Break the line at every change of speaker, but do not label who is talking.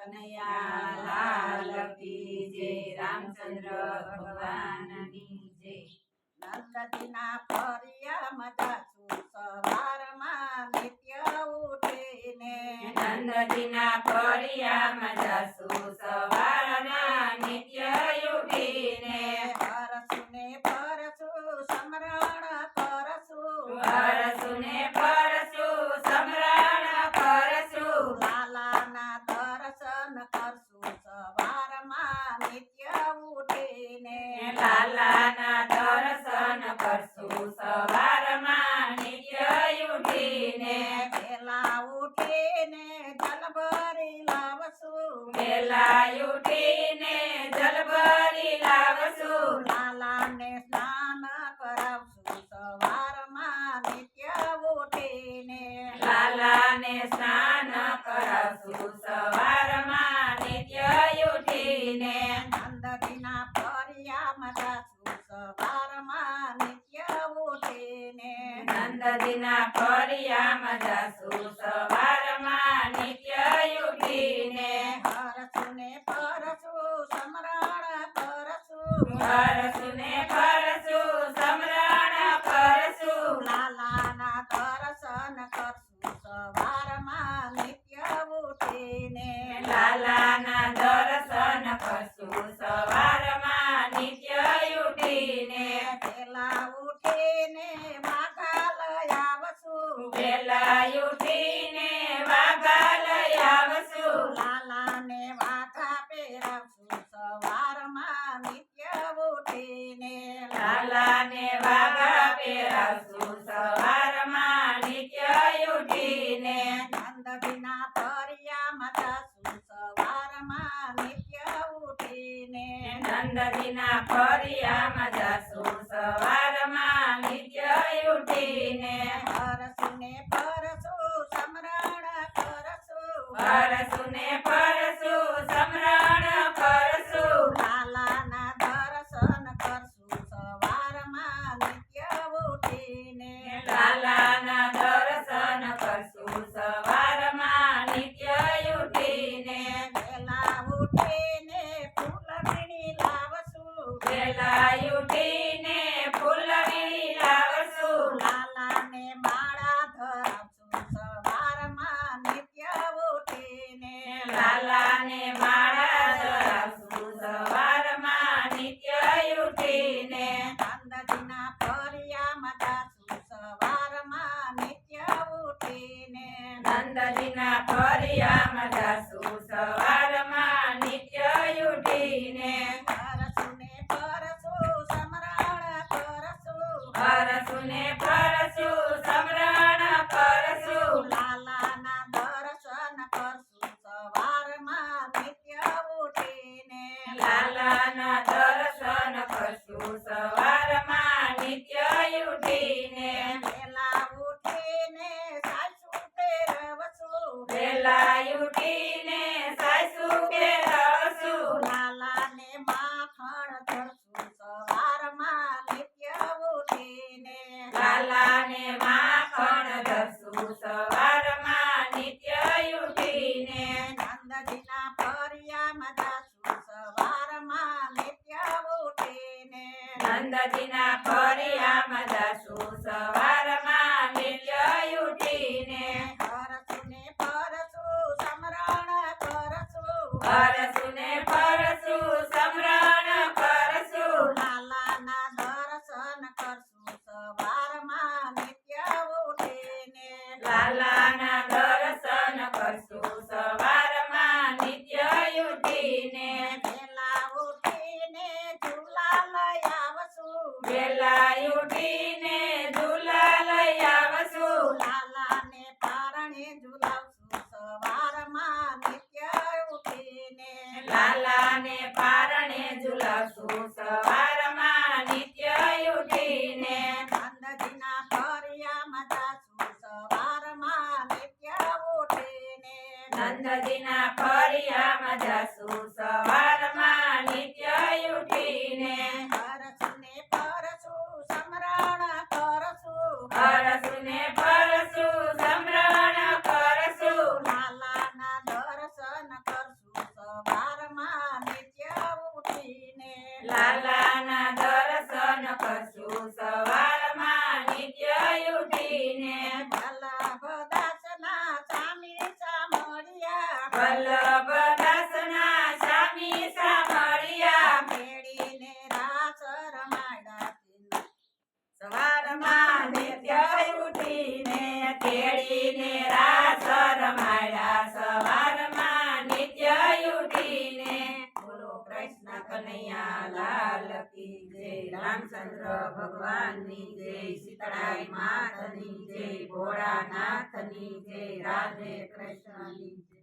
કનૈયા લાલ કી જય, રામચંદ્ર ભગવાનની જય।
નંદજીના ફળિયામાં જાશું સવારમાં નિત્ય ઉઠીને,
નંદજીના ફળિયામાં જાશું સવારમાં નિત્ય ઉઠીને,
હરસું ને ફરસું સમરણ કરશું,
હરસું ને ફરસું સમરણ કરશું,
લાલાના દર્શન કરશું સવારમાં નિત્ય ઉઠીને,
લાલાના દર્શન કરશું સવારમાં નિત્ય ઉઠીને,
વેલા ઉઠીને જલ ભરી લાવશું,
વેલા ઉઠીને જલ ભરી લાવશું,
લાલાને સ્નાન કરાવશું સવારમાં નિત્ય ઉઠીને,
લાલાને સ્નાન કરાવશું સવારમાં નિત્ય ઉઠીને,
નંદજીના ફળિયામાં જાશું સવારમાં નિત્ય ઉઠીને,
નંદજીના ફળિયામાં જાશું સવારમાં નિત્ય ઉઠીને,
હરસું ને ફરસું સમરણ કરશું,
હરસું ને ફરસું સમરણ કરશું,
લાલાના દર્શન કરશું સવારમાં નિત્ય ઉઠીને,
લાલાના દર્શન કરશું સવારમાં નિત્ય ઉઠીને,
વેલા ઉઠીને વાઘા લઈ આવશું,
વેલા ઉઠીને વાઘા લઈ આવશું,
લાલાને વાઘા પહેરાવશું સવારમાં નિત્ય ઉઠીને,
લાલાને વાઘા પહેરાવશું સવારમાં નિત્ય ઉઠીને,
નંદજીના ફળિયામાં જાશું સવારમાં નિત્ય ઉઠીને,
નંદજીના ફળિયામાં જાશું સવારમાં નિત્ય ઉઠીને,
હરસું ને ફરસું સમરણ કરશું,
હરસું ને ફરસું સમરણ કરશું,
લાલાના દર્શન કરશું સવારમાં નિત્ય ઉઠીને,
લાલાના દર્શન કરશું સવારમાં નિત્ય ઉઠીને,
વેલા ઉઠીને ફૂલ વીણી લાવશું,
વેલા ઉઠીને ફૂલવીણી લાવશું,
લાલાને માળા ધરાવશું સવારમાં નિત્ય ઉઠીને,
લાલાને માળા ધરાવશું સવારમાં નિત્ય ઉઠીને,
નંદજીના ફળિયામાં જાશું સવારમાં નિત્ય ઉઠીને,
નંદજીના ફળિયામાં જાશું સવારમાં નિત્ય ઉઠીને,
હરસું ને ફરસું સમરણ કરશું,
હરસું ને ફરસું સમરણ કરશું,
લાલાના દર્શન કરશું સવારમાં નિત્ય ઉઠીને,
લાલાના દર્શન કરશું સવારમાં નિત્ય ઉઠીને,
વેલા ઉઠીને સાસુ પહેરવશું,
વેલા ઉઠીને સાસુ પહેરવશું,
લાલાને માખણ ધરશું સવારમાં નિત્ય ઉઠીને,
લાલાને માખણ ધરશું સવારમાં નિત્ય ઉઠીને,
નંદજીના ફળિયામાં જાશું સવારમાં નિત્ય ઉઠીને,
નંદજીના ફળિયામાં જાશું સવારમાં નિત્ય ઉઠીને,
હરસું ને ફરસું સમરણ કરશું,
હરસું ને ફરસું સમરણ કરશું,
લાલાના દર્શન કરશું સવારમાં નિત્ય ઉઠીને,
લાલાના દર્શન કરશું સવારમાં નિત્ય ઉઠીને,
વેલા ઉઠીને ઝૂલા લઈ આવશું,
વેલા ઉઠીને ઝૂલા લઈ આવશું,
લાલાને પારણે ઝુલાવશું સવારમાં નિત્ય ઉઠીને,
લાલાને પારણે ઝુલાવશું સવારમાં નિત્ય ઉઠીને,
નંદજીના ફળિયામાં જાશું સવારમાં નિત્ય ઉઠીને,
નંદજીના ફળિયામાં જાશું સવારમાં નિત્ય ઉઠીને,
હરસું ને ફરસું સમરણ કરશું,
હરસું ને ફરસું સમરણ કરશું,
લાલાના દર્શન કરશું
લાલાના દર્શન કરશું સવારમાં નિત્ય ઉઠીને
વલ્લભદાસના સ્વામી સામળિયા
વલ્લભદાસના સ્વામી સામળિયા
મેળીને રાસ રમાડા
સવારમાં નિત્ય ઉઠીને તેડીને રાસ રમાડ્યા સવારમાં નિત્ય ઉઠીને બોલો કૃષ્ણ કનૈયા લાલ કી જય રામચંદ્ર ભગવાનની જય સીતળાઈ માતની જય ભોળાનાથની જય રાધે કૃષ્ણની જય